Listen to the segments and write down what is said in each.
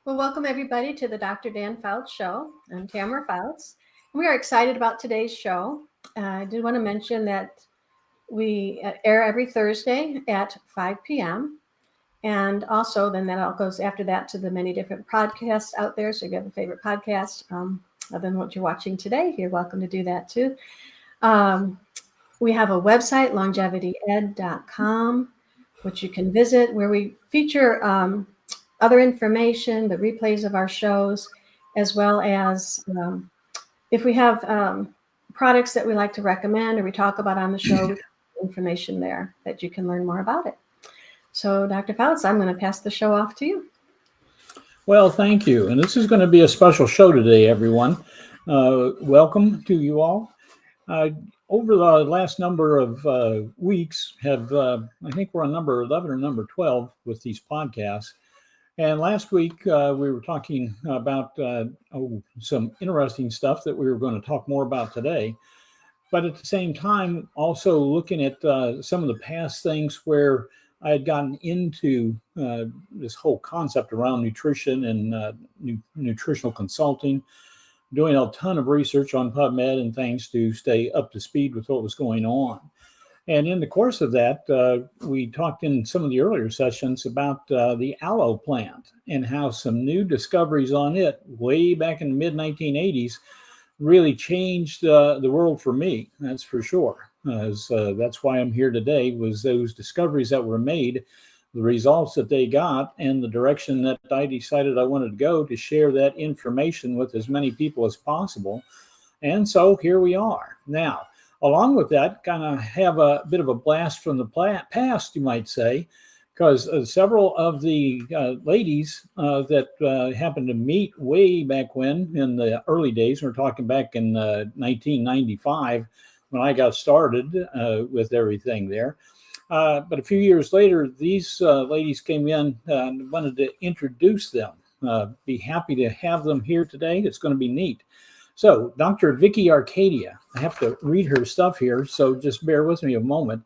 Well, welcome everybody to the Dr. Dan Fouts Show. I'm Tamara Fouts. We are excited about today's show. I did want to mention that we air every Thursday at 5 p.m. And also then that all goes after that to the many different podcasts out there. So if you have a favorite podcast, other than what you're watching today, you're welcome to do that too. We have a website, longevityed.com, which you can visit, where we feature other information, the replays of our shows, as well as if we have products that we like to recommend or we talk about on the show, we have information there that you can learn more about it. So, Dr. Fouts, I'm going to pass the show off to you. Well, thank you. And this is going to be a special show today, everyone. Welcome to you all. Over the last number of weeks, I think we're on number 11 or number 12 with these podcasts. And last week, we were talking about some interesting stuff that we were going to talk more about today. But at the same time, also looking at some of the past things where I had gotten into this whole concept around nutrition and nutritional consulting, doing a ton of research on PubMed and things to stay up to speed with what was going on. And in the course of that, we talked in some of the earlier sessions about the aloe plant and how some new discoveries on it way back in the mid-1980s really changed the world for me, that's for sure. That's why I'm here today, was those discoveries that were made, the results that they got, and the direction that I decided I wanted to go to share that information with as many people as possible. And so here we are. Now, along with that, kind of have a bit of a blast from the past, you might say, because several of the ladies that happened to meet way back when in the early days, we're talking back in 1995 when I got started with everything there. But a few years later, these ladies came in and wanted to introduce them. Be happy to have them here today. It's going to be neat. So, Dr. Vicky Arcadia, I have to read her stuff here, so just bear with me a moment.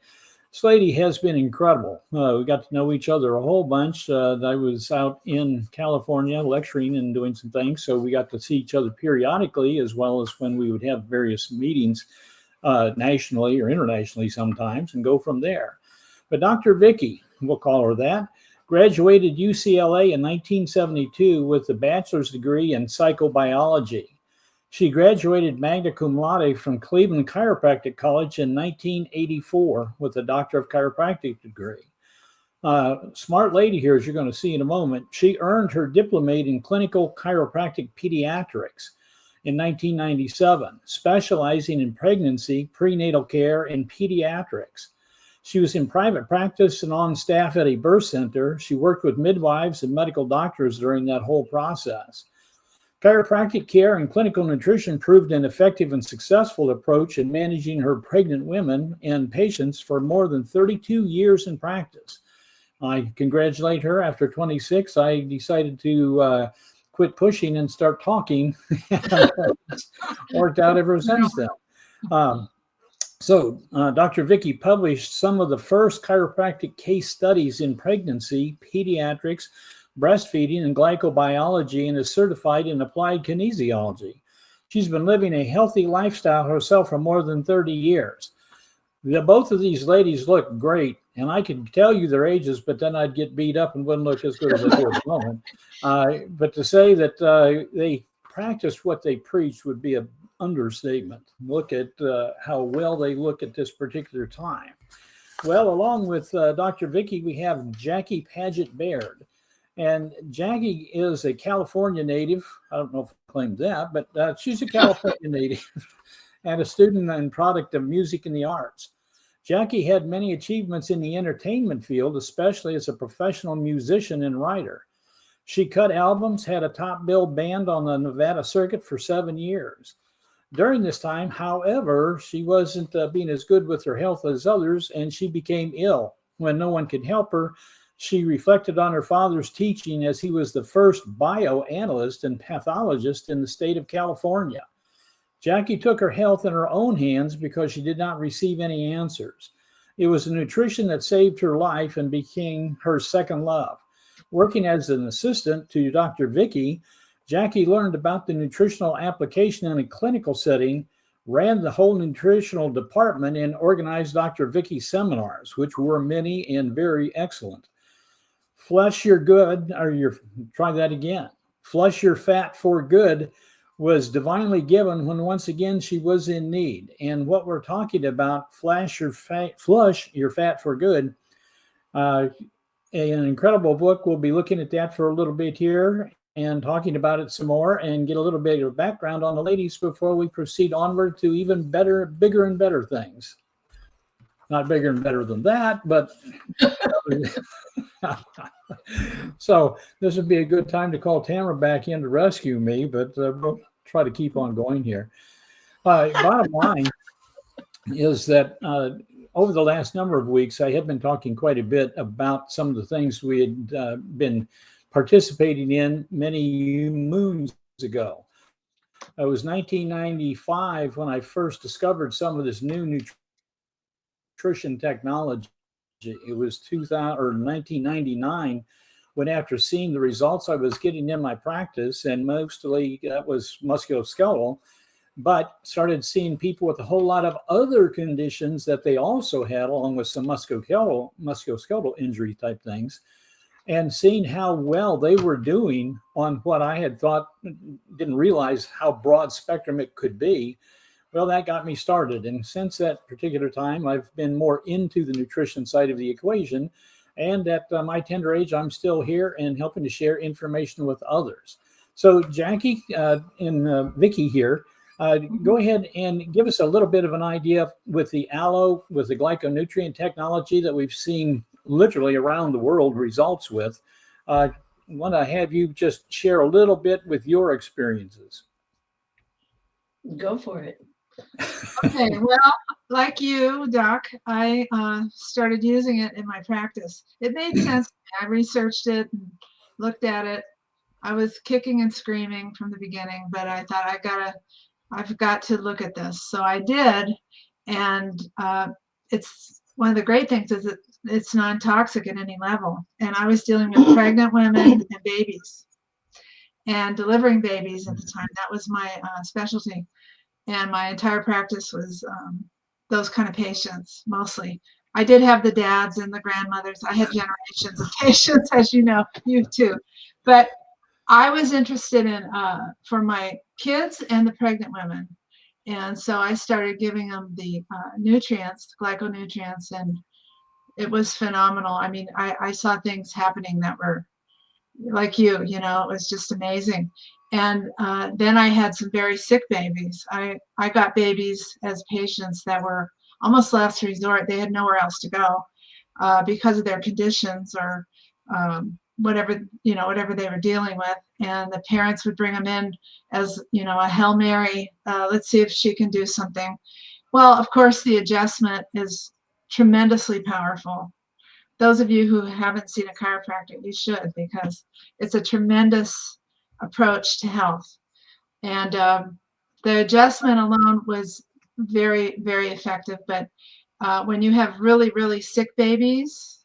This lady has been incredible. We got to know each other a whole bunch. I was out in California lecturing and doing some things, so we got to see each other periodically, as well as when we would have various meetings nationally or internationally sometimes, and go from there. But Dr. Vicky, we'll call her that, graduated UCLA in 1972 with a bachelor's degree in psychobiology. She graduated magna cum laude from Cleveland Chiropractic College in 1984 with a Doctor of Chiropractic degree. Smart lady here, as you're going to see in a moment. She earned her diplomate in clinical chiropractic pediatrics in 1997, specializing in pregnancy, prenatal care, and pediatrics. She was in private practice and on staff at a birth center. She worked with midwives and medical doctors during that whole process. Chiropractic care and clinical nutrition proved an effective and successful approach in managing her pregnant women and patients for more than 32 years in practice. I congratulate her. After 26, I decided to quit pushing and start talking. It's worked out ever since then. So Dr. Vicky published some of the first chiropractic case studies in pregnancy, pediatrics, breastfeeding, and glycobiology, and is certified in applied kinesiology. She's been living a healthy lifestyle herself for more than 30 years. Both of these ladies look great, and I could tell you their ages, but then I'd get beat up and wouldn't look as good as I do at the moment. But to say that they practice what they preach would be an understatement. Look at how well they look at this particular time. Well, along with Dr. Vicky, we have Jackie Padgette Baird. And Jackie is a California native. I don't know if I claimed that, but she's a California native and a student and product of music and the arts. Jackie had many achievements in the entertainment field, especially as a professional musician and writer. She cut albums, had a top billed band on the Nevada circuit for 7 years. During this time, however, she wasn't being as good with her health as others, and she became ill. When no one could help her, she reflected on her father's teaching, as he was the first bioanalyst and pathologist in the state of California. Jackie took her health in her own hands because she did not receive any answers. It was the nutrition that saved her life and became her second love. Working as an assistant to Dr. Vicky, Jackie learned about the nutritional application in a clinical setting, ran the whole nutritional department, and organized Dr. Vicky's seminars, which were many and very excellent. Flush your good, or your, try that again. Flush your fat for good was divinely given when once again she was in need. And what we're talking about, flush your fat for good, an incredible book. We'll be looking at that for a little bit here and talking about it some more and get a little bit of background on the ladies before we proceed onward to even better, bigger and better things. Not bigger and better than that, but so this would be a good time to call Tamara back in to rescue me, but we'll try to keep on going here. Bottom line is that over the last number of weeks, I have been talking quite a bit about some of the things we had been participating in many moons ago. It was 1995 when I first discovered some of this new nutrition technology. It was 2000 or 1999 when, after seeing the results I was getting in my practice, and mostly that was musculoskeletal, but started seeing people with a whole lot of other conditions that they also had, along with some musculoskeletal injury type things, and seeing how well they were doing on what I had thought, didn't realize how broad spectrum it could be. Well, that got me started. And since that particular time, I've been more into the nutrition side of the equation. And at my tender age, I'm still here and helping to share information with others. So Jackie and Vicky here, go ahead and give us a little bit of an idea with the aloe, with the glyconutrient technology that we've seen literally around the world results with. I want to have you just share a little bit with your experiences. Go for it. Okay, well, like you, Doc, I started using it in my practice. It made sense to me. I researched it and looked at it. I was kicking and screaming from the beginning, but I thought I've got to look at this. So I did, and it's one of the great things is it's non-toxic at any level. And I was dealing with pregnant women and babies and delivering babies at the time. That was my specialty. And my entire practice was those kind of patients, mostly. I did have the dads and the grandmothers. I had generations of patients, as you know, you too. But I was interested in, for my kids and the pregnant women. And so I started giving them the nutrients, the glyconutrients, and it was phenomenal. I mean, I saw things happening that were like you know, it was just amazing. And then I had some very sick babies. I got babies as patients that were almost last resort. They had nowhere else to go because of their conditions or whatever they were dealing with. And the parents would bring them in as, you know, a Hail Mary. Let's see if she can do something. Well, of course, the adjustment is tremendously powerful. Those of you who haven't seen a chiropractor, you should, because it's a tremendous approach to health. And the adjustment alone was very, very effective. But when you have really, really sick babies,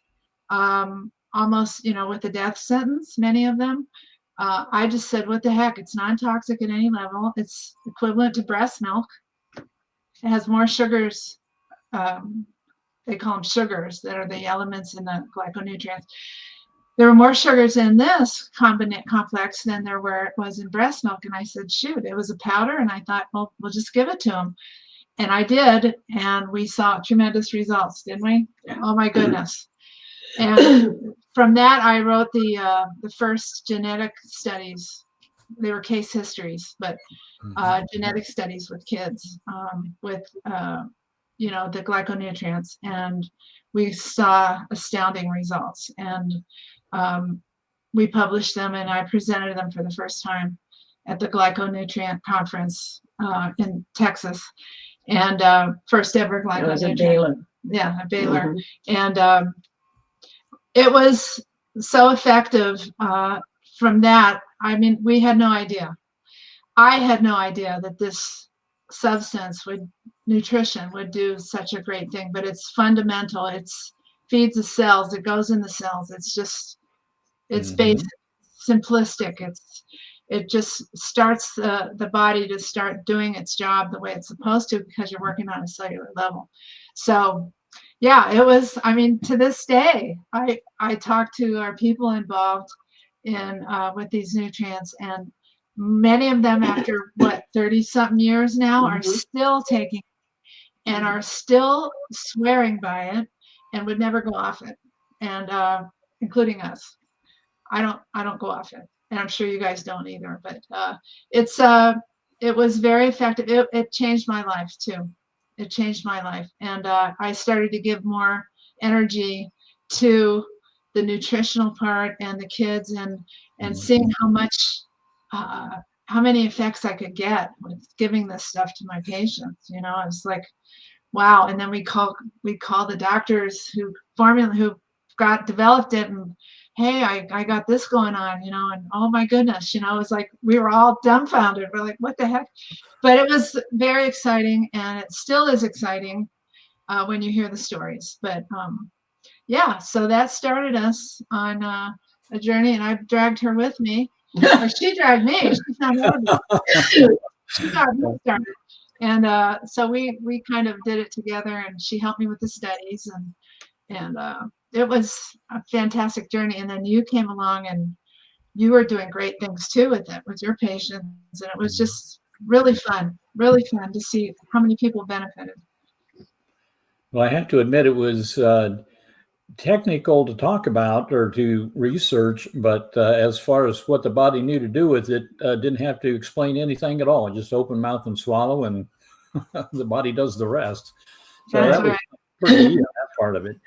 almost, you know, with a death sentence, many of them, I just said, what the heck? It's non-toxic at any level. It's equivalent to breast milk. It has more sugars. They call them sugars that are the elements in the glyconutrients. There were more sugars in this complex than there was in breast milk. And I said, shoot, it was a powder. And I thought, well, we'll just give it to them. And I did. And we saw tremendous results, didn't we? Oh, my goodness. And from that, I wrote the first genetic studies. They were case histories, but genetic studies with kids with you know, the glyconutrients, and we saw astounding results. And we published them, and I presented them for the first time at the Glyconutrient Conference in Texas, and first ever glyconutrient. It was a Baylor. Yeah, a Baylor. And it was so effective. From that, I mean, we had no idea. I had no idea that this substance nutrition would do such a great thing, but it's fundamental. It's feeds the cells. It goes in the cells. It's just It's Mhm. basic, simplistic. It just starts the body to start doing its job the way it's supposed to because you're working on a cellular level. So yeah, it was, I mean, to this day, I talk to our people involved in with these nutrients, and many of them after what 30 something years now are still taking and are still swearing by it and would never go off it. And including us. I don't go off it. And I'm sure you guys don't either, but it's it was very effective. It changed my life too. It changed my life. And I started to give more energy to the nutritional part and the kids and seeing how much how many effects I could get with giving this stuff to my patients. You know, I was like, wow. And then we call the doctors who got developed it, and hey, I got this going on, you know, and oh my goodness, you know, it was like we were all dumbfounded. We're like, what the heck? But it was very exciting, and it still is exciting when you hear the stories. But yeah, so that started us on a journey, and I dragged her with me. Or she dragged me. She got me started. And so we kind of did it together, and she helped me with the studies, and it was a fantastic journey. And then you came along, and you were doing great things too with it, with your patients, and it was just really fun to see how many people benefited. Well, I have to admit it was technical to talk about or to research, but as far as what the body knew to do with it, didn't have to explain anything at all. Just open mouth and swallow, and the body does the rest. So That's that was right. pretty neat, that part of it.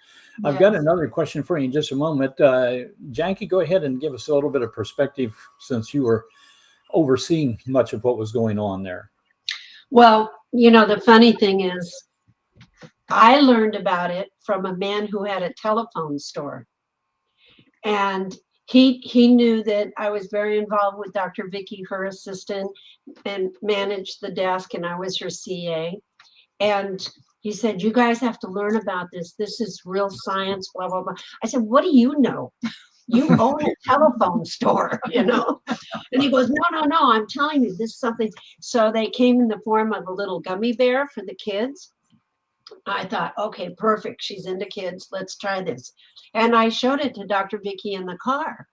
I've got Yes. another question for you in just a moment. Jackie, go ahead and give us a little bit of perspective since you were overseeing much of what was going on there. Well, you know, the funny thing is, I learned about it from a man who had a telephone store. And he knew that I was very involved with Dr. Vicky, her assistant, and managed the desk, and I was her CA. And he said, you guys have to learn about this. This is real science, blah, blah, blah. I said, what do you know? You own a telephone store, you know? And he goes, no, I'm telling you, this is something. So they came in the form of a little gummy bear for the kids. I thought, okay, perfect. She's into kids. Let's try this. And I showed it to Dr. Vicky in the car.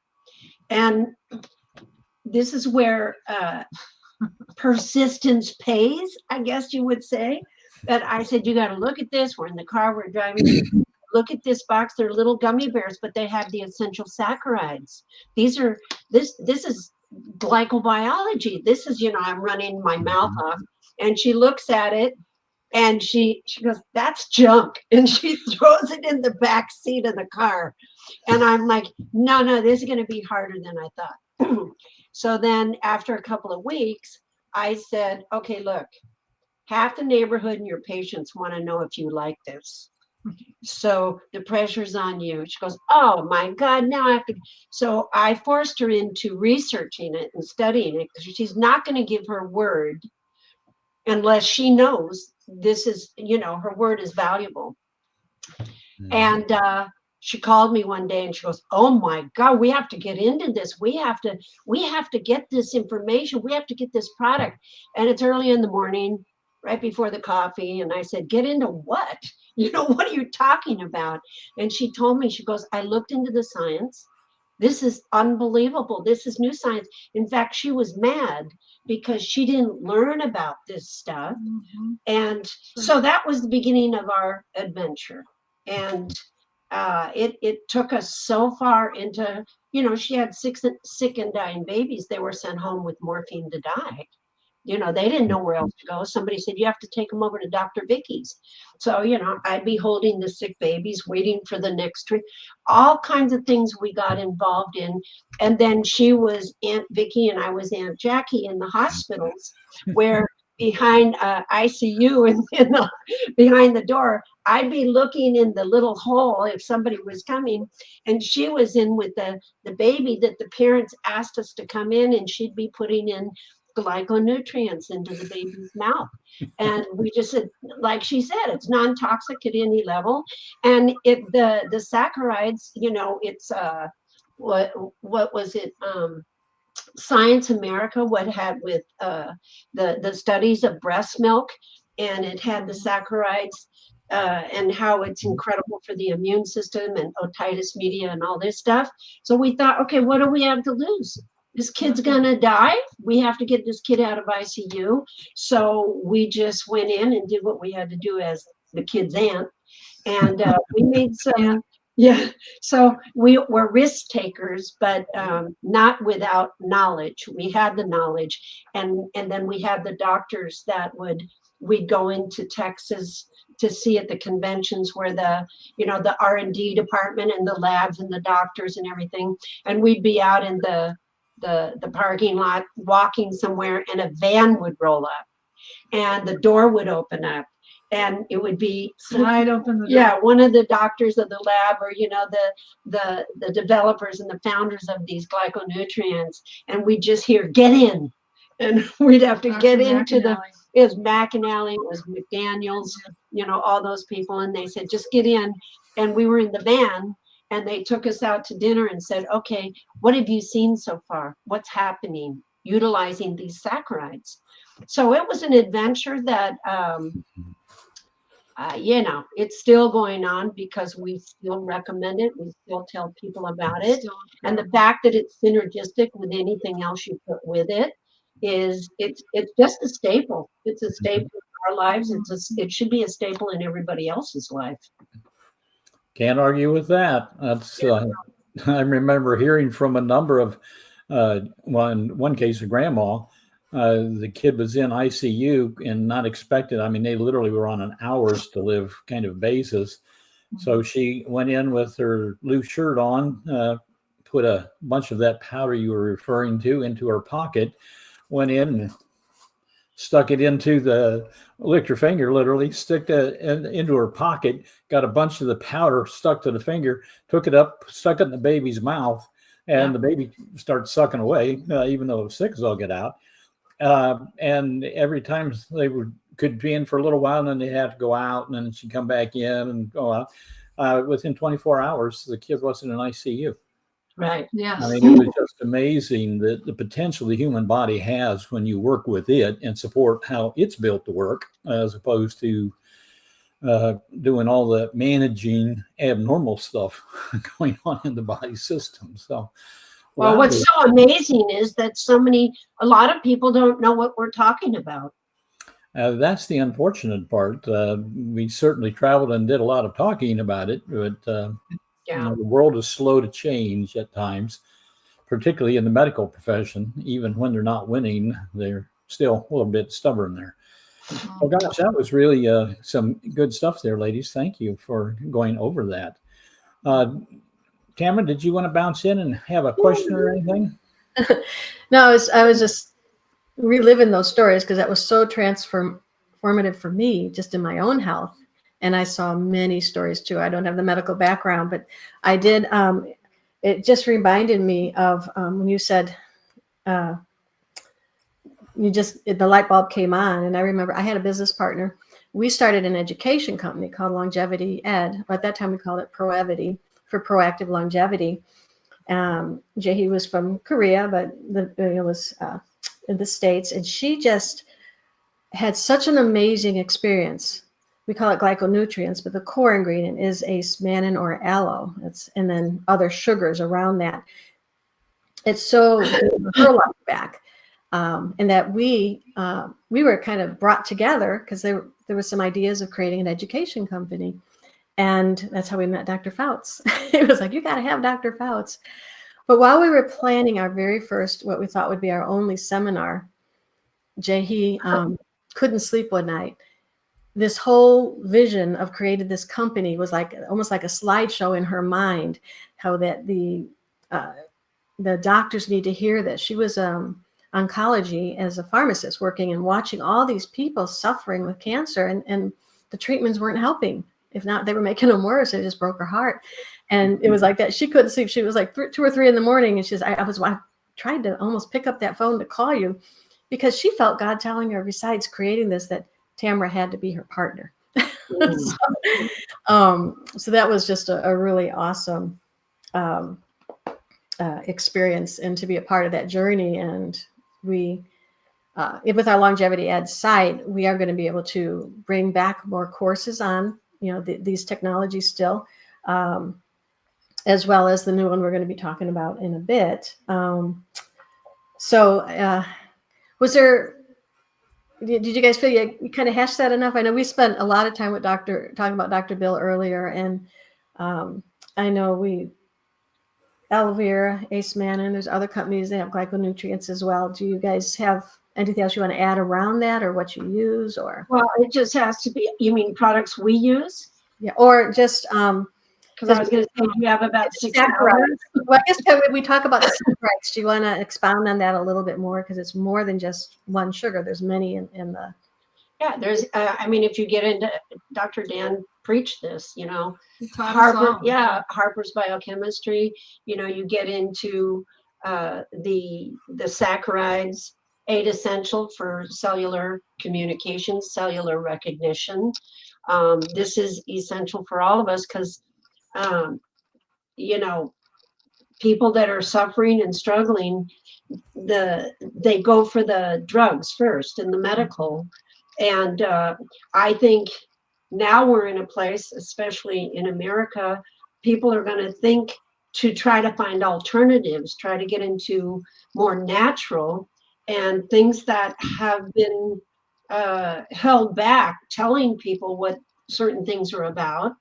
And this is where persistence pays, I guess you would say. But I said, you got to look at this. We're in the car, we're driving. Look at this box. They're little gummy bears, but they have the essential saccharides. This is glycobiology. This is, you know, I'm running my mouth off. And she looks at it, and she goes, that's junk. And she throws it in the back seat of the car. And I'm like, no, this is going to be harder than I thought. So then after a couple of weeks, I said, okay, look, half the neighborhood and your patients want to know if you like this. So the pressure's on you. She goes, oh my God, now I have to. So I forced her into researching it and studying it, because she's not going to give her word unless she knows this is, you know, her word is valuable. And she called me one day and she goes, oh my God, we have to get into this. We have to get this information. We have to get this product. And it's early in the morning, right before the coffee. And I said, get into what? You know, what are you talking about? And she told me, she goes, I looked into the science. This is unbelievable. This is new science. In fact, she was mad because she didn't learn about this stuff. And so that was the beginning of our adventure. And it took us so far into, you know, she had sick and dying babies. They were sent home with morphine to die. You know, they didn't know where else to go. Somebody said, you have to take them over to Dr. Vicky's. So, you know, I'd be holding the sick babies, waiting for the next trip, all kinds of things we got involved in. And then she was Aunt Vicky and I was Aunt Jackie in the hospitals, where behind ICU and behind the door, I'd be looking in the little hole if somebody was coming, and she was in with the baby that the parents asked us to come in, and she'd be putting in glyconutrients into the baby's mouth. And we just said, like she said, it's non-toxic at any level. And the saccharides, you know, it's what was it? Science America, what had with the studies of breast milk, and it had the saccharides and how it's incredible for the immune system and otitis media and all this stuff. So we thought, okay, what do we have to lose? This kid's gonna die. We have to get this kid out of ICU. So we just went in and did what we had to do as the kid's aunt, and we made some. Yeah, so we were risk takers, but not without knowledge. We had the knowledge, and then we had the doctors that we'd go into Texas to see at the conventions where the R&D department and the labs and the doctors and everything, and we'd be out in the parking lot walking somewhere, and a van would roll up, and the door would open up. And it would be Slide open the door. yeah, one of the doctors of the lab, or the developers and the founders of these glyconutrients, and we just hear get in, and we'd have to Dr. get into McAnally. it was McAnally, it was McDaniels, all those people, and they said just get in, and we were in the van, and they took us out to dinner and said, okay, what have you seen so far? What's happening utilizing these saccharides? So it was an adventure that it's still going on because we still recommend it. We still tell people about it. And the fact that it's synergistic with anything else you put with it is it's just a staple. It's a staple in our lives. It should be a staple in everybody else's life. Can't argue with that. That's I remember hearing from a number of in one case, a grandma. The kid was in ICU and not expected. I mean, they literally were on an hours to live kind of basis. So she went in with her loose shirt on, put a bunch of that powder you were referring to into her pocket, went in and stuck it licked her finger, literally, stick it into her pocket, got a bunch of the powder stuck to the finger, took it up, stuck it in the baby's mouth, and the baby started sucking away, even though it was sick as all get out. And every time could be in for a little while, and then they had to go out, and then she'd come back in and go out. Within 24 hours, the kid wasn't in ICU. Right. Yes. I mean, it was just amazing the potential the human body has when you work with it and support how it's built to work, as opposed to doing all the managing abnormal stuff going on in the body system. So, well, what's so amazing is that a lot of people don't know what we're talking about. That's the unfortunate part. We certainly traveled and did a lot of talking about it, but the world is slow to change at times, particularly in the medical profession. Even when they're not winning, they're still a little bit stubborn there. Oh gosh, that was really some good stuff there, ladies. Thank you for going over that. Tamara, did you want to bounce in and have a question or anything? No, I was just reliving those stories because that was so transformative for me, just in my own health. And I saw many stories too. I don't have the medical background, but I did. It just reminded me of when you said the light bulb came on. And I remember I had a business partner. We started an education company called Longevity Ed. At that time, we called it Proevity, for proactive longevity. Jahi was from Korea, but it was in the States. And she just had such an amazing experience. We call it glyconutrients, but the core ingredient is mannan or aloe. And then other sugars around that. It's so good for her life back. And that we were kind of brought together because there were some ideas of creating an education company. And that's how we met Dr. Fouts. It was like, you got to have Dr. Fouts. But while we were planning our very first, what we thought would be our only seminar, Jahi couldn't sleep one night. This whole vision of creating this company was almost like a slideshow in her mind, how that the doctors need to hear this. She was oncology as a pharmacist working and watching all these people suffering with cancer, and the treatments weren't helping. If not, they were making them worse. It just broke her heart. And it was like that. She couldn't sleep. She was like 2 or 3 in the morning. And she's, I tried to almost pick up that phone to call you because she felt God telling her, besides creating this, that Tamara had to be her partner. So that was just a really awesome experience and to be a part of that journey. And we, with our Longevity Ed site, we are going to be able to bring back more courses on, these technologies still, as well as the new one we're going to be talking about in a bit. Did you guys feel you kind of hashed that enough? I know we spent a lot of time with talking about Dr. Bill earlier, and I know Elvira, Ace Mannon, there's other companies that have glyconutrients as well. Do you guys have anything else you want to add around that, or what you use, or? Well, it just has to be, you mean products we use? Yeah, or just because I was going to say you have about 6 hours. Well, I guess when we talk about the saccharides, do you want to expound on that a little bit more? Because it's more than just one sugar. There's many in the. Yeah, there's. I mean, if you get into Dr. Dan preached this, Harper's biochemistry. You get into the saccharides, 8 essential for cellular communication, cellular recognition. This is essential for all of us because. People that are suffering and struggling, they go for the drugs first and the medical. And I think now we're in a place, especially in America, people are going to think to try to find alternatives, try to get into more natural and things that have been held back, telling people what certain things are about.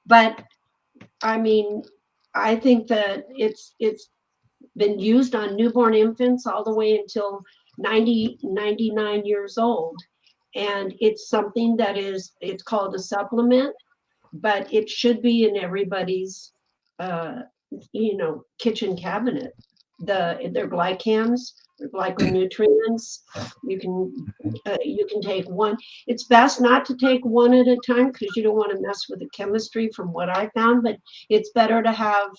But I mean, I think that it's been used on newborn infants all the way until 99 years old. And it's something that it's called a supplement, but it should be in everybody's, kitchen cabinet. They're glycans, they're glyconutrients. You can take one. It's best not to take one at a time because you don't want to mess with the chemistry from what I found, but it's better to have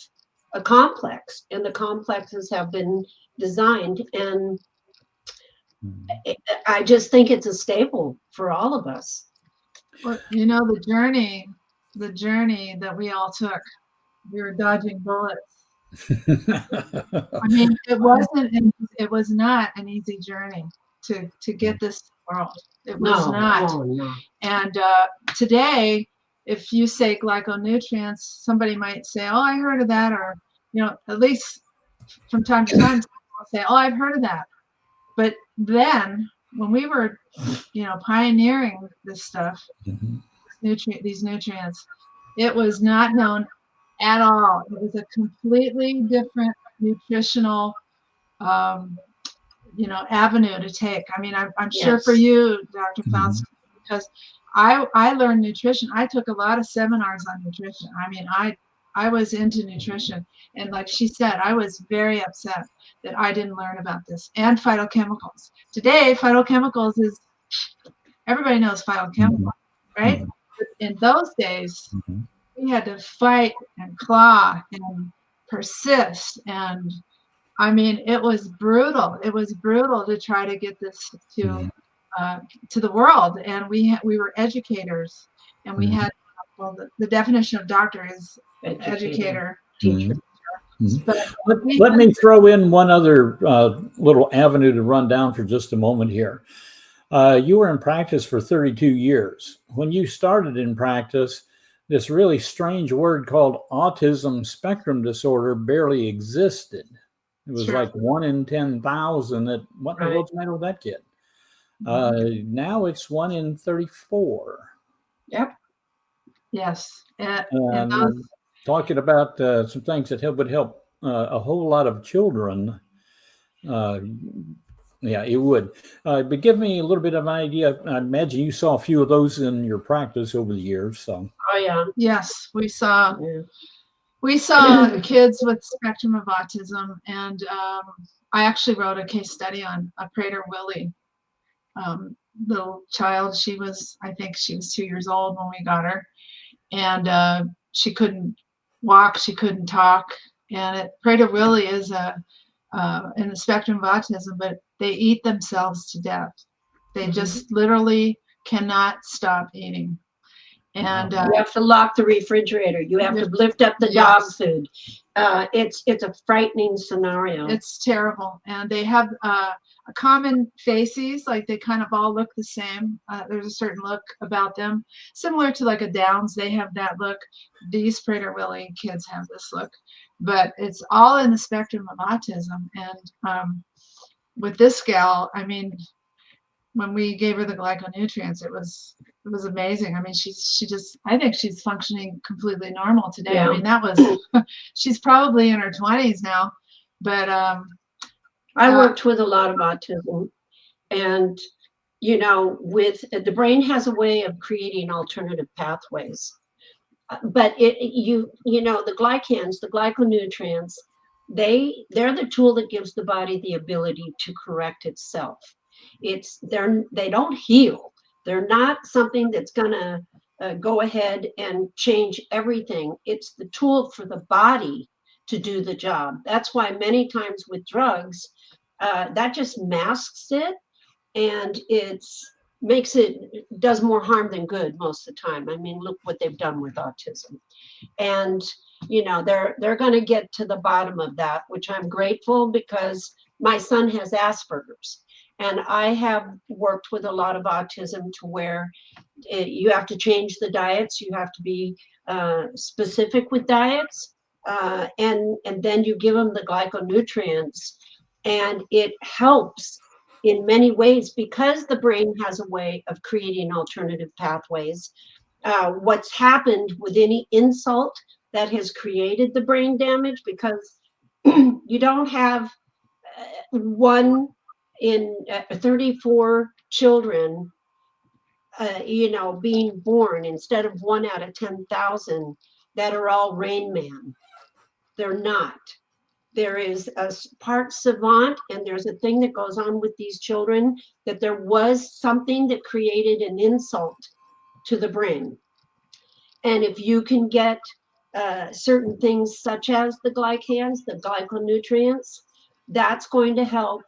a complex, and the complexes have been designed. And I just think it's a staple for all of us. Well, the journey that we all took, we were dodging bullets. I mean, it was not an easy journey to get this world. It was not. No. And today, if you say glyconutrients, somebody might say, "Oh, I heard of that," or at least from time to time, I'll say, "Oh, I've heard of that." But then, when we were, pioneering this stuff, these nutrients, it was not known at all. It was a completely different nutritional, avenue to take. I mean, I'm sure for you, Dr. Fouts, because I learned nutrition. I took a lot of seminars on nutrition. I mean, I was into nutrition, and like she said, I was very upset that I didn't learn about this and phytochemicals. Today, phytochemicals is everybody knows phytochemicals, right? But in those days, we had to fight and claw and persist. And I mean, it was brutal. It was brutal to try to get this to the world. And we were educators, and we had, the definition of doctor is educator, teacher. But let me throw in one other little avenue to run down for just a moment here. You were in practice for 32 years. When you started in practice, this really strange word called autism spectrum disorder barely existed. It was like 1 in 10,000. What in the world's the matter with that kid? Now it's 1 in 34. Yep. Yes. And talking about some things that would help a whole lot of children. Yeah, it would. But give me a little bit of an idea. I imagine you saw a few of those in your practice over the years. So. Oh yeah. Yes, we saw kids with spectrum of autism, and I actually wrote a case study on a Prater Willie little child. I think she was 2 years old when we got her, and she couldn't walk, she couldn't talk, and Prater Willie is in the spectrum of autism, but they eat themselves to death. They just literally cannot stop eating. And You have to lock the refrigerator. You have to lift up the dog food. It's a frightening scenario. it's terrible. And they have a common faces, like they kind of all look the same. There's a certain look about them, similar to like a Downs. They have that look. These Prader-Willi kids have this look, but it's all in the spectrum of autism. And with this gal, I mean, when we gave her the glyconutrients, it was amazing. I mean, I think she's functioning completely normal today. Yeah. I mean, that was, she's probably in her 20s now, but I worked with a lot of autism, and with the brain has a way of creating alternative pathways. But the glycans, the glyconutrients, they're the tool that gives the body the ability to correct itself. They don't heal. They're not something that's gonna go ahead and change everything. It's the tool for the body to do the job. That's why many times with drugs, that just masks it, and does more harm than good most of the time. I mean, look what they've done with autism. And they're going to get to the bottom of that, which I'm grateful, because my son has Asperger's, and I have worked with a lot of autism to where you have to change the diets. You have to be specific with diets, and then you give them the glyconutrients, and it helps in many ways, because the brain has a way of creating alternative pathways. What's happened with any insult that has created the brain damage, because you don't have one in 34 children, being born, instead of 1 out of 10,000 that are all Rain Man. They're not. There is a part savant, and there's a thing that goes on with these children, that there was something that created an insult to the brain. And if you can get certain things such as the glycans, the glyconutrients, that's going to help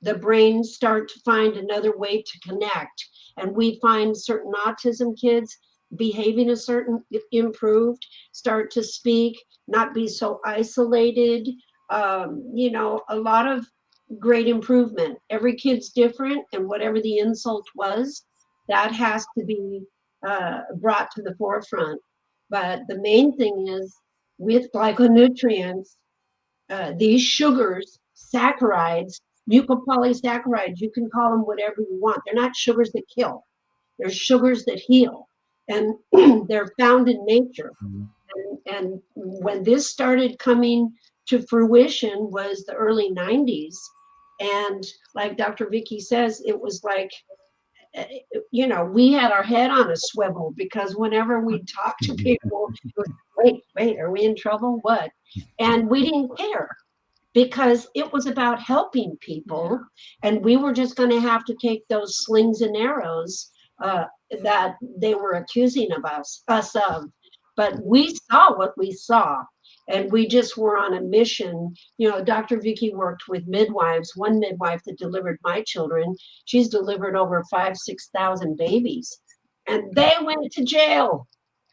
the brain start to find another way to connect. And we find certain autism kids behaving a certain, improved, start to speak, not be so isolated. A lot of great improvement. Every kid's different, and whatever the insult was, that has to be brought to the forefront. But the main thing is, with glyconutrients, these sugars, saccharides, mucopolysaccharides, you can call them whatever you want. They're not sugars that kill. They're sugars that heal, and they're found in nature. And when this started coming to fruition was the early 90s. And like Dr. Vicky says, it was like, we had our head on a swivel, because whenever we talk to people, it was, wait, are we in trouble? What? And we didn't care, because it was about helping people. And we were just going to have to take those slings and arrows that they were accusing of us of. But we saw what we saw, and we just were on a mission. Dr. Vicky worked with midwives. One midwife that delivered my children, she's delivered over 5,000-6,000 babies, and they went to jail.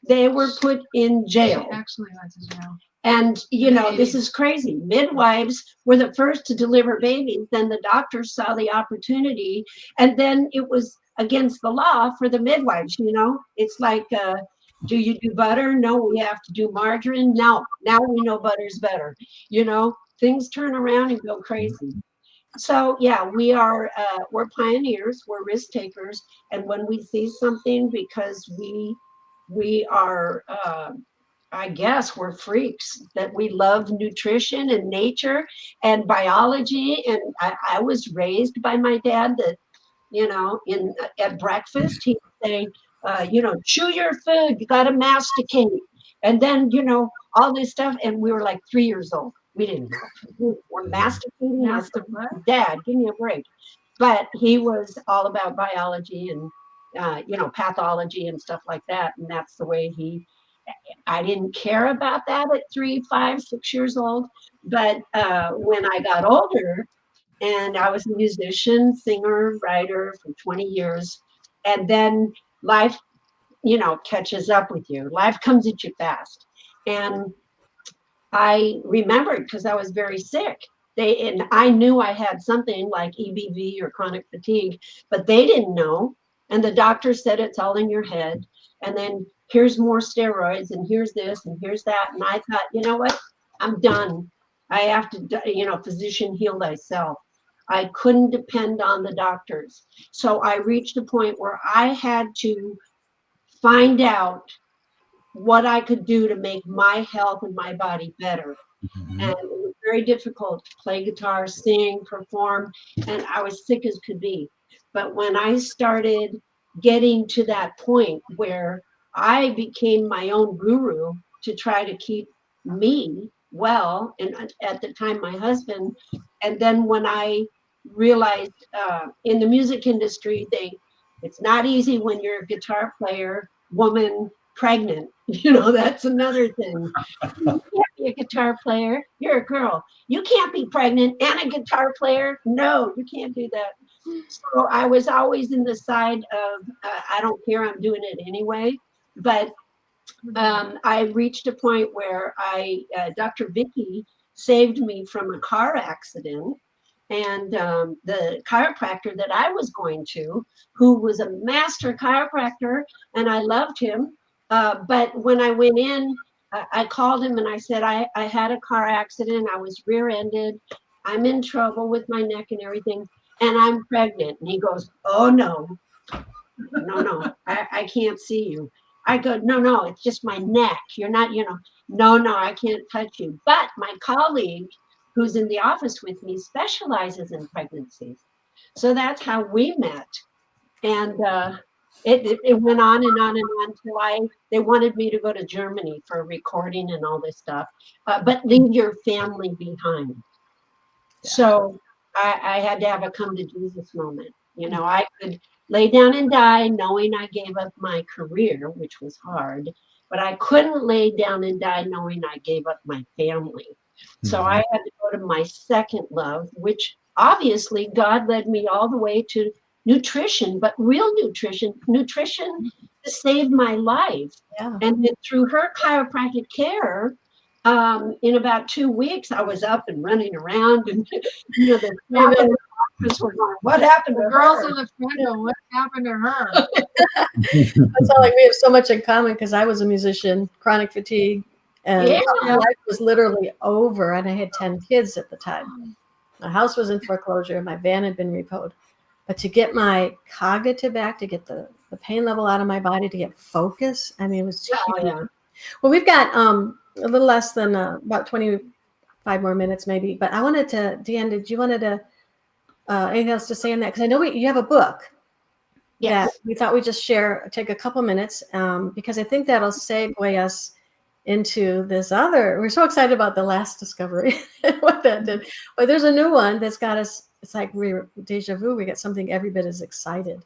They were put in jail. She actually went to jail. And, this is crazy. Midwives were the first to deliver babies. Then the doctors saw the opportunity, and then it was against the law for the midwives. It's like, do you do butter? No, we have to do margarine. Now we know butter's better. Things turn around and go crazy. So yeah, we're pioneers, we're risk takers. And when we see something, because we are, I guess we're freaks, that we love nutrition and nature and biology. And I was raised by my dad that, at breakfast, he'd say, chew your food, you got to masticate. And then, all this stuff. And we were like 3 years old. We didn't know. We're masticating. Dad, give me a break. But he was all about biology and, pathology and stuff like that. And that's the way I didn't care about that at 3, 5, 6 years old. But when I got older, and I was a musician, singer, writer for 20 years, and then life catches up with you. Life comes at you fast. And I remembered because I was very sick. And I knew I had something like EBV or chronic fatigue, but they didn't know. And the doctor said it's all in your head. And then here's more steroids, and here's this, and here's that. And I thought, you know what? I'm done. I have to, physician heal thyself. I couldn't depend on the doctors. So I reached a point where I had to find out what I could do to make my health and my body better. Mhm. And it was very difficult to play guitar, sing, perform, and I was sick as could be. But when I started getting to that point where I became my own guru to try to keep me well, and at the time my husband, and then when I realized in the music industry, it's not easy when you're a guitar player, woman, pregnant. That's another thing. You can't be a guitar player. You're a girl. You can't be pregnant and a guitar player. No, you can't do that. So I was always in the side of, I don't care, I'm doing it anyway. But I reached a point where Dr. Vicky saved me from a car accident. And the chiropractor that I was going to, who was a master chiropractor, and I loved him. But when I went in, I called him and I said, I had a car accident. I was rear-ended. I'm in trouble with my neck and everything, and I'm pregnant. And he goes, oh, no, I can't see you. I go, no, it's just my neck. You're not, no, I can't touch you. But my colleague who's in the office with me specializes in pregnancies. So that's how we met. And it went on and on and on until they wanted me to go to Germany for a recording and all this stuff. But leave your family behind. So I had to have a come to Jesus moment. I could lay down and die knowing I gave up my career, which was hard, but I couldn't lay down and die knowing I gave up my family. So I had to go to my second love, which obviously God led me all the way to nutrition, but real nutrition to save my life. Yeah. And then through her chiropractic care, in about 2 weeks, I was up and running around, and the staff in the office were going, "What happened to The girls her?" in the front go, what happened to her? That's all like we have so much in common because I was a musician, chronic fatigue, and Yeah. my life was literally over. And I had 10 kids at the time. My house was in foreclosure. My van had been repoed. But to get my cognitive back, to get the pain level out of my body, to get focus, I mean, it was Oh, huge. yeah. Well, we've got a little less than about 25 more minutes, maybe. But I wanted to, Deanne, did you wanted to anything else to say on that? Because I know you have a book that Yes. we thought we'd just take a couple minutes because I think that'll segue us into this other. We're so excited about the last discovery and what that did. But there's a new one that's got us. It's like deja vu. We get something every bit as excited.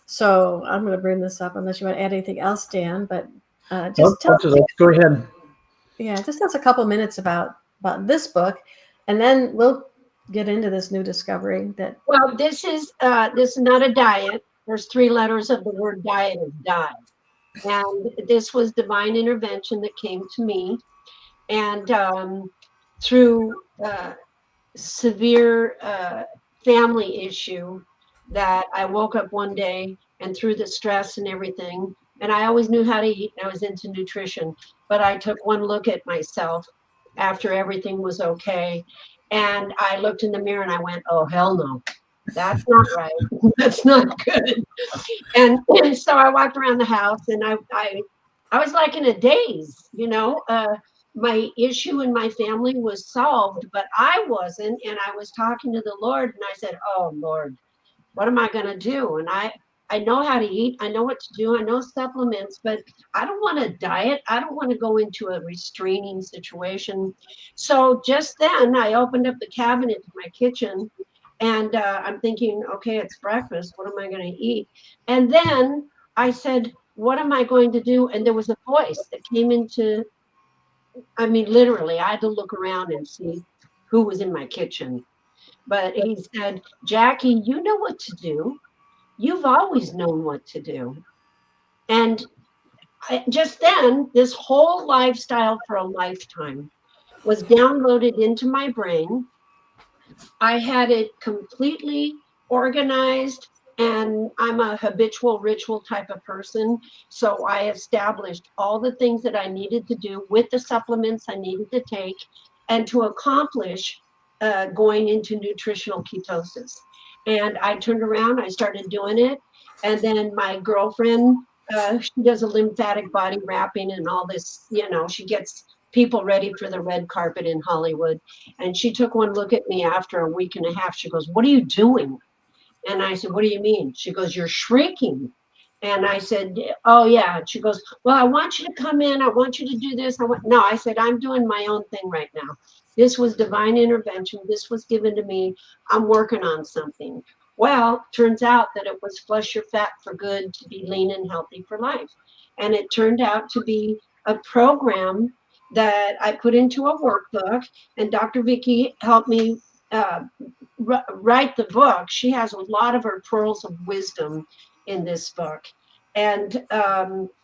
So I'm going to bring this up unless you want to add anything else, Dan. But just tell us. Go ahead. Yeah, just tell us a couple minutes about this book, and then we'll get into this new discovery that. Well, this is not a diet. There's 3 letters of the word diet is die. And this was divine intervention that came to me. And through severe family issue that I woke up one day, and through the stress and everything, and I always knew how to eat, and I was into nutrition, but I took one look at myself after everything was okay, and I looked in the mirror and I went, oh, hell no, that's not right. That's not good. And so I walked around the house, and I was like in a daze, my issue in my family was solved, but I wasn't. And I was talking to the Lord, and I said, oh, Lord, what am I going to do? And I know how to eat. I know what to do. I know supplements, but I don't want to diet. I don't want to go into a restraining situation. So just then I opened up the cabinet in my kitchen, and I'm thinking, okay, it's breakfast. What am I going to eat? And then I said, what am I going to do? And there was a voice that came into, I mean, literally, I had to look around and see who was in my kitchen. But he said, Jackie, you know what to do. You've always known what to do. And just then, this whole lifestyle for a lifetime was downloaded into my brain. I had it completely organized, and I'm a habitual ritual type of person. So I established all the things that I needed to do with the supplements I needed to take and to accomplish going into nutritional ketosis. And I turned around, I started doing it. And then my girlfriend, she does a lymphatic body wrapping and all this, she gets people ready for the red carpet in Hollywood. And she took one look at me after a week and a half. She goes, "What are you doing?" And I said, "What do you mean?" She goes, "You're shrinking." And I said, "Oh, yeah." And she goes, "Well, I want you to come in. I want you to do this." No, I said, "I'm doing my own thing right now. This was divine intervention. This was given to me. I'm working on something." Well, turns out that it was Flush Your Fat for Good to be lean and healthy for life. And it turned out to be a program that I put into a workbook, and Dr. Vicky helped me write the book. She has a lot of her pearls of wisdom in this book. And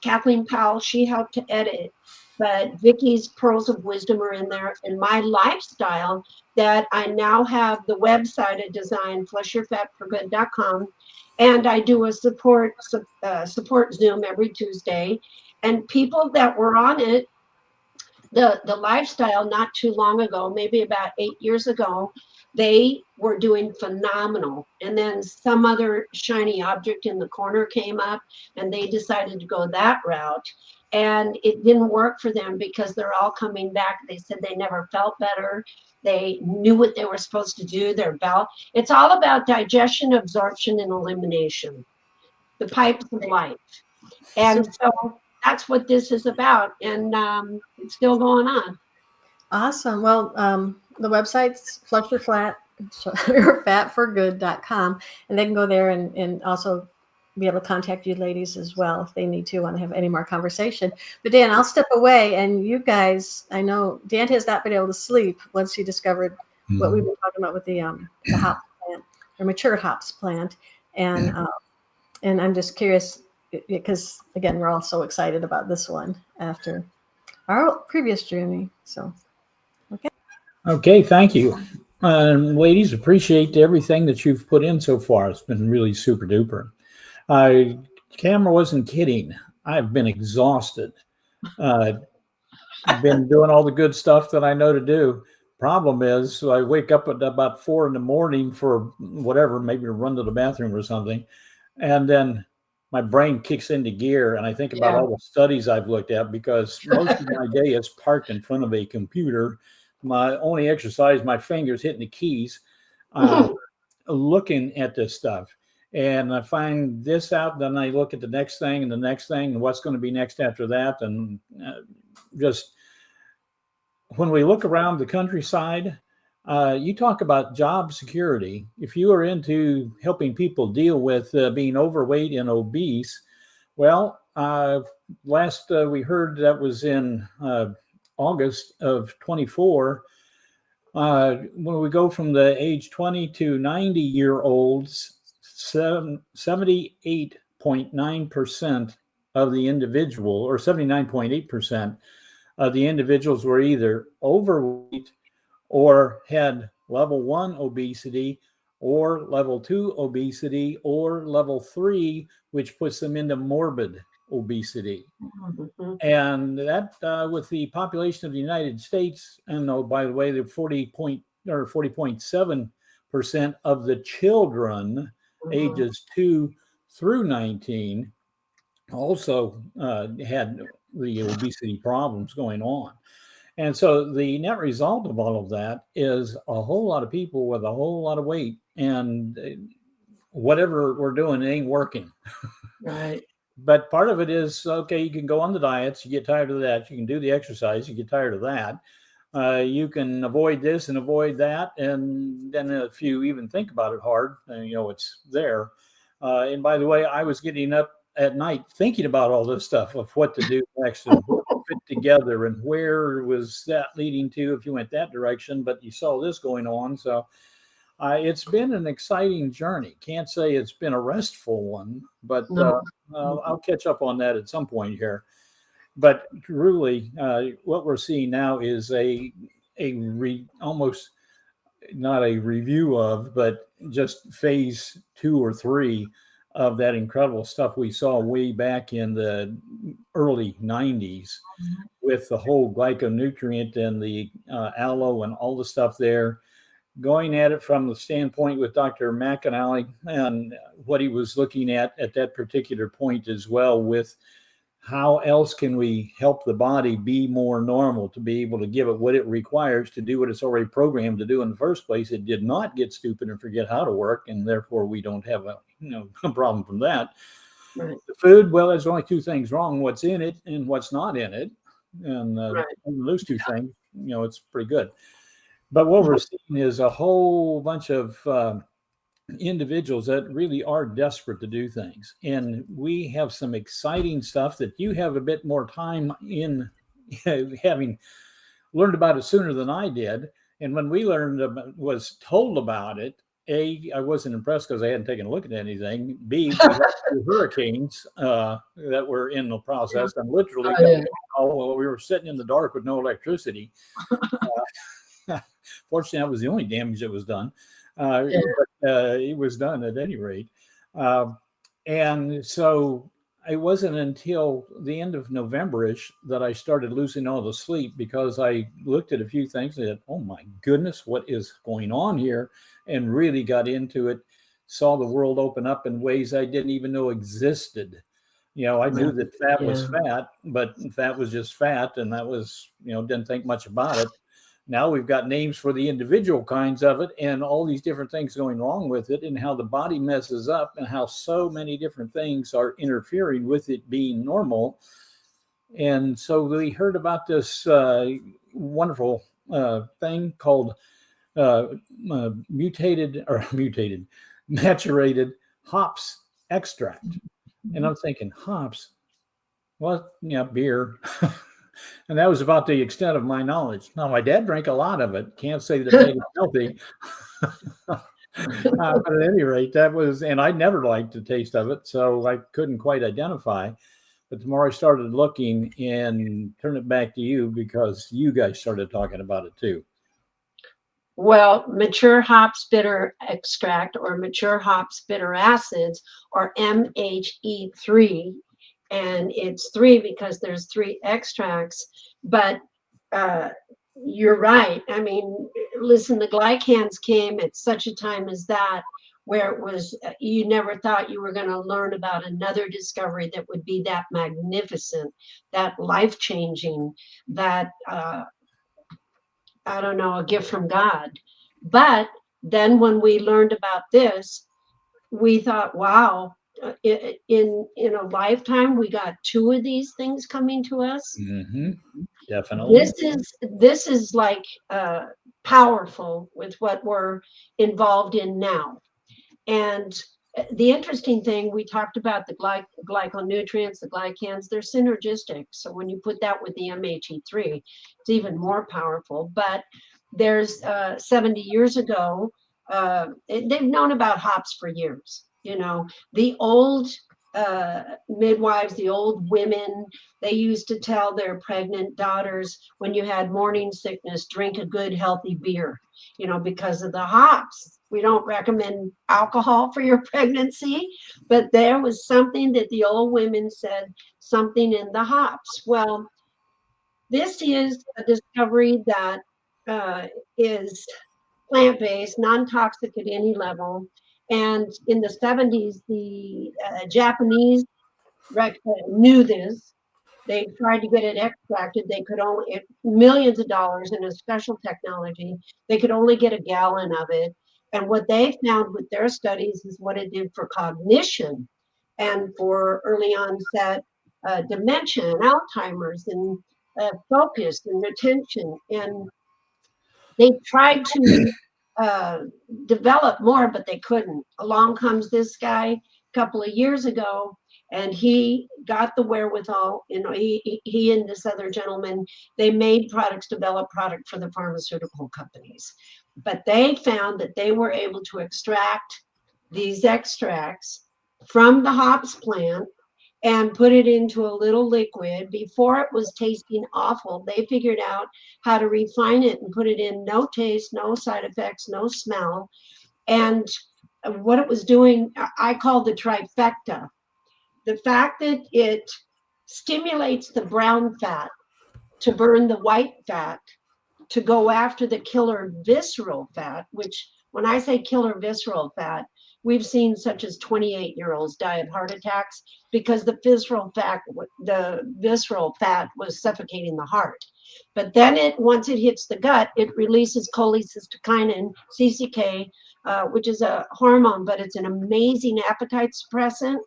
Kathleen Powell, she helped to edit. But Vicky's pearls of wisdom are in there. And my lifestyle that I now have the website I designed, flushyourfatforgood.com. And I do a support Zoom every Tuesday. And people that were on it, the lifestyle not too long ago, maybe about 8 years ago, they were doing phenomenal. And then some other shiny object in the corner came up and they decided to go that route. And it didn't work for them because they're all coming back. They said they never felt better. They knew what they were supposed to do. Their bowel. It's all about digestion, absorption, and elimination. The pipes of life. And so that's what this is about. And it's still going on. Awesome. Well, the website's flushyourfatforgood.com, and they can go there and also be able to contact you ladies as well if they need to want to have any more conversation. But Dan, I'll step away, and you guys, I know Dan has not been able to sleep once he discovered what we've been talking about with the hop plant, or mature hops plant, and I'm just curious because again, we're all so excited about this one after our previous journey. So. Okay, thank you. Ladies, appreciate everything that you've put in so far. It's been really super duper. Camera wasn't kidding. I've been exhausted. Been doing all the good stuff that I know to do. Problem is, I wake up at about 4 a.m. for whatever, maybe to run to the bathroom or something. And then my brain kicks into gear and I think about all the studies I've looked at, because most of my day is parked in front of a computer. My only exercise, my fingers hitting the keys, looking at this stuff. And I find this out, then I look at the next thing and the next thing and what's going to be next after that. And just when we look around the countryside, you talk about job security. If you are into helping people deal with being overweight and obese, well, last we heard that was in August of 24, when we go from the age 20 to 90-year-olds, 78.9% of the individual, or 79.8% of the individuals were either overweight or had level 1 obesity or level 2 obesity or level 3, which puts them into morbid obesity. And that with the population of the United States, and oh, by the way, the 40.7% of the children ages 2 through 19 also had the obesity problems going on. And so the net result of all of that is a whole lot of people with a whole lot of weight, and whatever we're doing, it ain't working. Right. But part of it is, okay, you can go on the diets, you get tired of that. You can do the exercise, you get tired of that. You can avoid this and avoid that. And then if you even think about it hard, it's there. And by the way, I was getting up at night thinking about all this stuff of what to do next and what to fit together and where was that leading to if you went that direction, but you saw this going on. So It's been an exciting journey. Can't say it's been a restful one, but No. I'll catch up on that at some point here. But truly, what we're seeing now is almost not a review of, but just phase 2 or 3 of that incredible stuff we saw way back in the early 90s with the whole glyconutrient and the aloe and all the stuff there, going at it from the standpoint with Dr. McAnally and what he was looking at that particular point as well, with how else can we help the body be more normal, to be able to give it what it requires to do what it's already programmed to do in the first place. It did not get stupid and forget how to work, and therefore we don't have a problem from that. Right. The food, well, there's only 2 things wrong: what's in it and what's not in it, and Right. those 2 things, it's pretty good. But what we're seeing is a whole bunch of individuals that really are desperate to do things. And we have some exciting stuff that you have a bit more time in, having learned about it sooner than I did. And when we was told about it, A, I wasn't impressed because I hadn't taken a look at anything. B, we had 2 hurricanes that were in the process, and literally, we were sitting in the dark with no electricity. Fortunately, that was the only damage that was done. But it was done at any rate. And so it wasn't until the end of November-ish that I started losing all the sleep, because I looked at a few things and said, oh my goodness, what is going on here? And really got into it, saw the world open up in ways I didn't even know existed. I knew that fat was fat, but fat was just fat. And that was, didn't think much about it. Now we've got names for the individual kinds of it and all these different things going wrong with it, and how the body messes up and how so many different things are interfering with it being normal. And so we heard about this wonderful thing called maturated hops extract. And I'm thinking, hops? Well, beer. And that was about the extent of my knowledge. Now, my dad drank a lot of it. Can't say that it made him healthy. But at any rate, that was, and I never liked the taste of it, so I couldn't quite identify. But the more I started looking, and turn it back to you, because you guys started talking about it too. Well, mature hops bitter extract, or mature hops bitter acids, or MHE3. And it's 3 because there's 3 extracts. But you're right. I mean, listen, the glycans came at such a time as that, where it was, you never thought you were going to learn about another discovery that would be that magnificent, that life-changing, that, I don't know, a gift from God. But then when we learned about this, we thought, wow, in a lifetime, we got 2 of these things coming to us. Mm-hmm. Definitely. This is like powerful with what we're involved in now. And the interesting thing, we talked about the glyconutrients, the glycans, they're synergistic. So when you put that with the MHE3, it's even more powerful. But there's 70 years ago, they've known about hops for years. The old midwives, the old women, they used to tell their pregnant daughters, when you had morning sickness, drink a good healthy beer, because of the hops. We don't recommend alcohol for your pregnancy, but there was something that the old women said, something in the hops. Well, this is a discovery that is plant-based, non-toxic at any level. And in the 70s, the Japanese knew this. They tried to get it extracted. They could only, millions of dollars in a special technology, they could only get a gallon of it. And what they found with their studies is what it did for cognition and for early onset dementia and Alzheimer's and focus and retention. And they tried to develop more, but they couldn't. Along comes this guy a couple of years ago, and he got the wherewithal. He and this other gentleman, they made products, developed product for the pharmaceutical companies. But they found that they were able to extract these extracts from the hops plant and put it into a little liquid. Before it was tasting awful, they figured out how to refine it and put it in no taste, no side effects, no smell. And what it was doing, I call the trifecta. The fact that it stimulates the brown fat to burn the white fat, to go after the killer visceral fat, which when I say killer visceral fat, we've seen such as 28-year-olds die of heart attacks because the visceral fat was suffocating the heart. But then once it hits the gut, it releases cholecystokinin, CCK, which is a hormone, but it's an amazing appetite suppressant.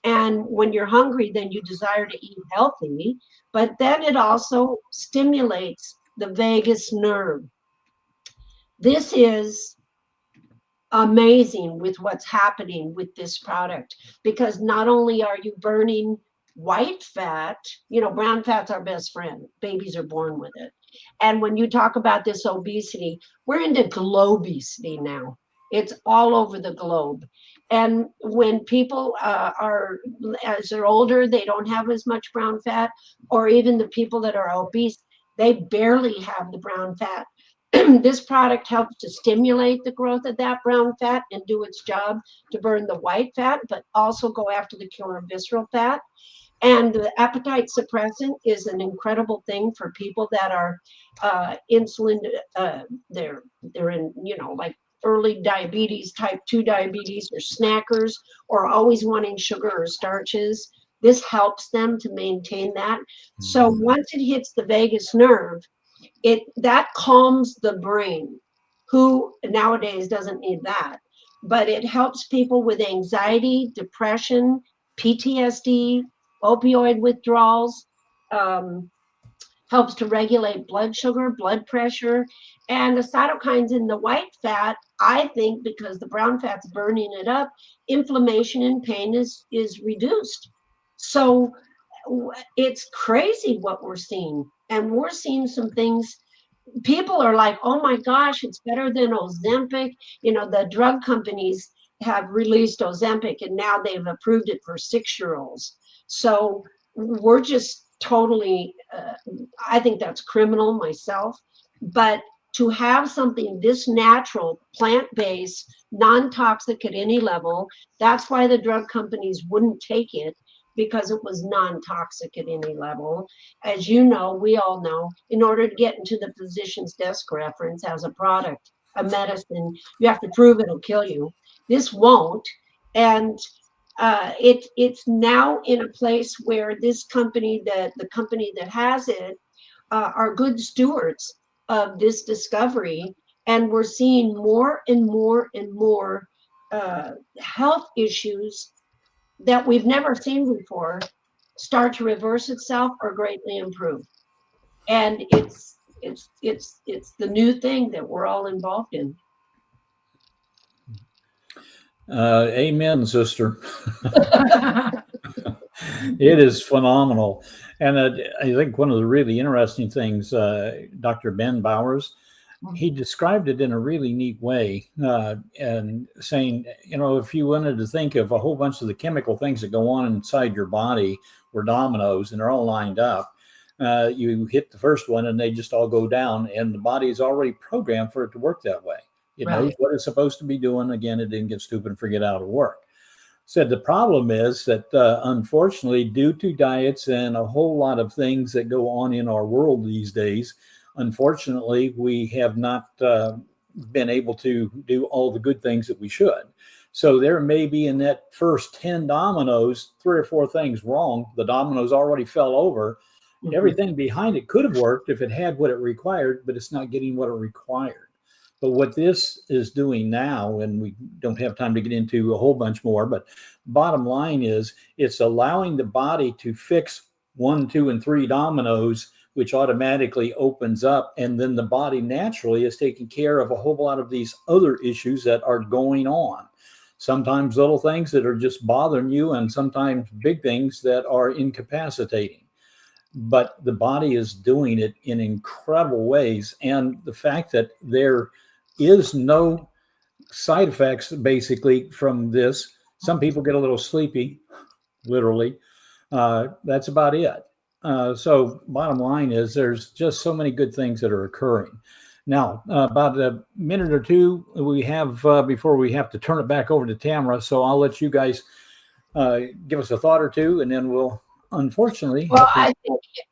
And when you're hungry, then you desire to eat healthy. But then it also stimulates the vagus nerve. This is amazing with what's happening with this product, because not only are you burning white fat, brown fat's our best friend. Babies are born with it. And when you talk about this obesity, we're into globesity now. It's all over the globe. And when people as they're older, they don't have as much brown fat, or even the people that are obese, they barely have the brown fat. This product helps to stimulate the growth of that brown fat and do its job to burn the white fat, but also go after the killer visceral fat. And the appetite suppressant is an incredible thing for people that are insulin, they're in, like early diabetes, type 2 diabetes, or snackers, or always wanting sugar or starches. This helps them to maintain that. So once it hits the vagus nerve, that calms the brain, who nowadays doesn't need that. But it helps people with anxiety, depression, PTSD, opioid withdrawals, helps to regulate blood sugar, blood pressure, and the cytokines in the white fat. I think because the brown fat's burning it up, inflammation and pain is reduced. So it's crazy what we're seeing. And we're seeing some things. People are like, oh my gosh, it's better than Ozempic. The drug companies have released Ozempic, and now they've approved it for 6-year-olds. So we're just totally, I think that's criminal myself. But to have something this natural, plant-based, non-toxic at any level, that's why the drug companies wouldn't take it, because it was non-toxic at any level. As you know, we all know, in order to get into the physician's desk reference as a product, a medicine, you have to prove it'll kill you. This won't. And it's now in a place where the company that has it are good stewards of this discovery. And we're seeing more and more and more health issues that we've never seen before start to reverse itself or greatly improve. And it's the new thing that we're all involved in. Amen, sister. It is phenomenal. And I think one of the really interesting things, Dr. Ben Bowers, he described it in a really neat way, and saying, if you wanted to think of a whole bunch of the chemical things that go on inside your body were dominoes and they're all lined up, you hit the first one and they just all go down, and the body is already programmed for it to work that way. It knows what it's supposed to be doing. Again, it didn't get stupid and forget how to work. Said the problem is that unfortunately, due to diets and a whole lot of things that go on in our world these days, unfortunately, we have not been able to do all the good things that we should. So there may be in that first 10 dominoes, 3 or 4 things wrong. The dominoes already fell over. Mm-hmm. Everything behind it could have worked if it had what it required, but it's not getting what it required. But what this is doing now, and we don't have time to get into a whole bunch more, but bottom line is it's allowing the body to fix 1, 2, and 3 dominoes, which automatically opens up. And then the body naturally is taking care of a whole lot of these other issues that are going on. Sometimes little things that are just bothering you, and sometimes big things that are incapacitating. But the body is doing it in incredible ways. And the fact that they're is no side effects basically from this. Some people get a little sleepy, literally. That's about it. So bottom line is there's just so many good things that are occurring. Now, about a minute or two we have before we have to turn it back over to Tamara. So I'll let you guys give us a thought or two, and then we'll unfortunately Well, have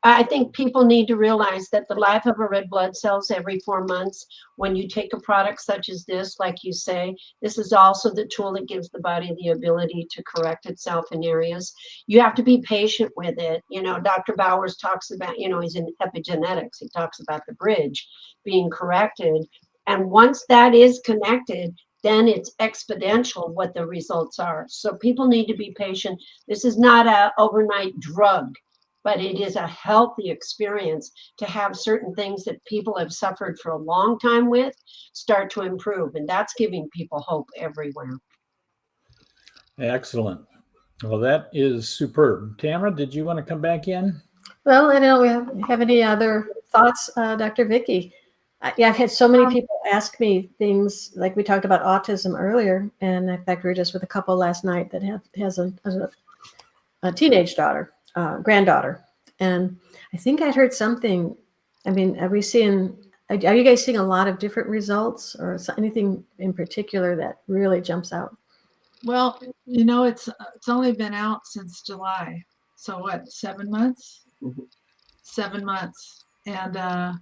I think people need to realize that the life of a red blood cells every 4 months, when you take a product such as this, like you say, this is also the tool that gives the body the ability to correct itself in areas. You have to be patient with it. You know, Dr. Bowers talks about, you know, he's in epigenetics. He talks about the bridge being corrected. And once that is connected, then it's exponential what the results are. So people need to be patient. This is not an overnight drug, but it is a healthy experience to have certain things that people have suffered for a long time with start to improve. And that's giving people hope everywhere. excellent. Well, that is superb. Tamara, did you want to come back in? Well, I don't know. We have any other thoughts, Dr. Vicky? Yeah, I've had so many people ask me things like we talked about autism earlier, and in fact, we were just with a couple last night that has a teenage daughter, granddaughter, and I think I'd heard something. I mean, are you guys seeing a lot of different results, or anything in particular that really jumps out? Well, you know, it's only been out since July. So what, 7 months? 7 months. And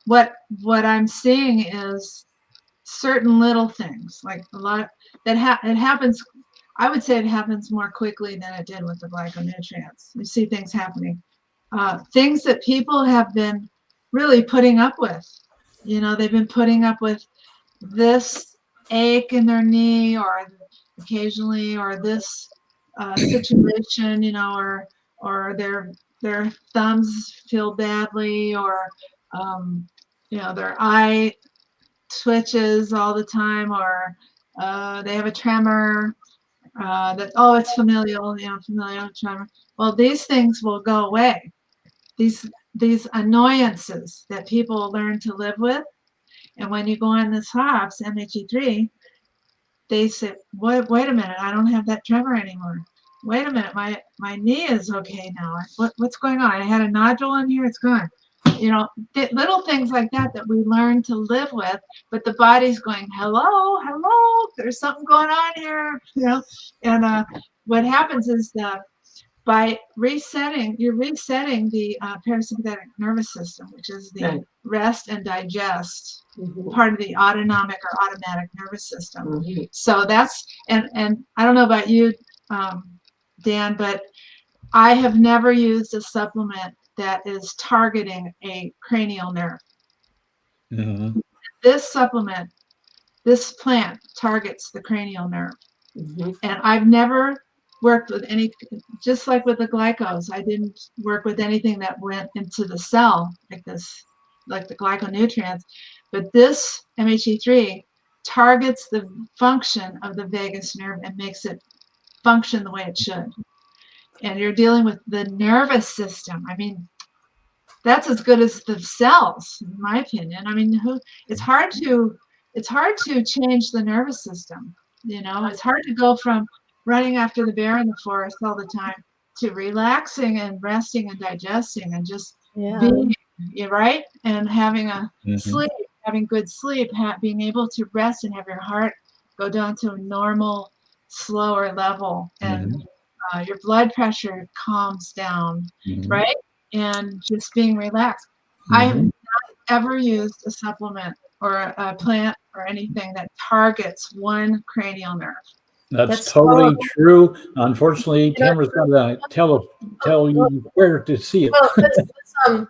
what I'm seeing is certain little things, like a lot that it happens. I would say it happens more quickly than it did with the glyconutrients. You see things happening, things that people have been really putting up with. You know, they've been putting up with this ache in their knee, or occasionally, or this situation, you know, or their thumbs feel badly, or you know, their eye twitches all the time, or they have a tremor, that, oh, it's familial, you know, familial tremor. Well, these things will go away. These annoyances that people learn to live with. And when you go on this hops, MHE3, they say, wait a minute, I don't have that tremor anymore. Wait a minute, my knee is okay now. What's going on? I had a nodule in here, it's gone. You know, little things like that that we learn to live with, but the body's going, hello, there's something going on here, you know. And what happens is by resetting, you're resetting the parasympathetic nervous system, which is the rest and digest part of the autonomic or automatic nervous system. So that's, and I don't know about you, Dan, but I have never used a supplement that is targeting a cranial nerve. Mm-hmm. This supplement, this plant targets the cranial nerve. And I've never worked with any, just like with the glycos, I didn't work with anything that went into the cell like this, like the glyconutrients. But this MHE3 targets the function of the vagus nerve and makes it function the way it should. And you're dealing with the nervous system. I mean, that's as good as the cells, in my opinion. I mean, it's hard to change the nervous system. You know, it's hard to go from running after the bear in the forest all the time to relaxing and resting and digesting and just being, right, and having a sleep, having good sleep, being able to rest and have your heart go down to a normal, slower level, and your blood pressure calms down, right? And just being relaxed. I have not ever used a supplement or a plant or anything that targets one cranial nerve. That's totally true. Unfortunately, Tamara's got to tell you where to see it. Well,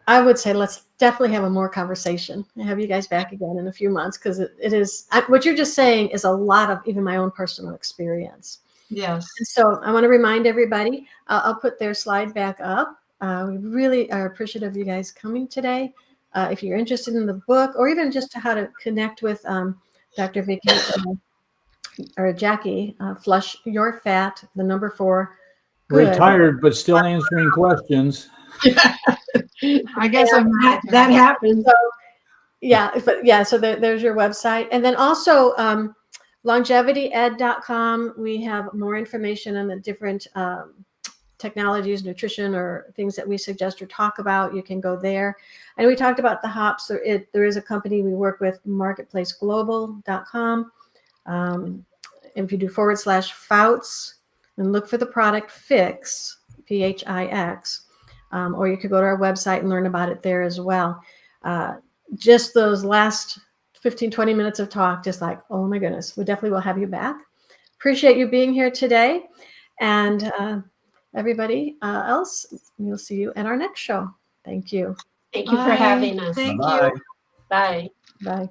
I would say let's definitely have a more conversation and have you guys back again in a few months, because it is what you're just saying is a lot of even my own personal experience. Yes. So I want to remind everybody, I'll put their slide back up. We really are appreciative of you guys coming today. If you're interested in the book, or even just how to connect with Dr. Vicky or Jackie, Flush Your Fat, the number 4. Good. Retired, but still answering questions. I guess that happens. So Yeah, but yeah, so there's your website. And then also longevityed.com. We have more information on the different technologies, nutrition, or things that we suggest or talk about. You can go there. And we talked about the hops. There is a company we work with, marketplaceglobal.com. If you do /Fouts and look for the product Fix, Phix, or you could go to our website and learn about it there as well. Just those last 15, 20 minutes of talk, just like, oh my goodness, we definitely will have you back. Appreciate you being here today. And everybody else, we'll see you at our next show. Thank you. Thank you for Bye. having us. Thank Bye-bye. you. Bye. Bye.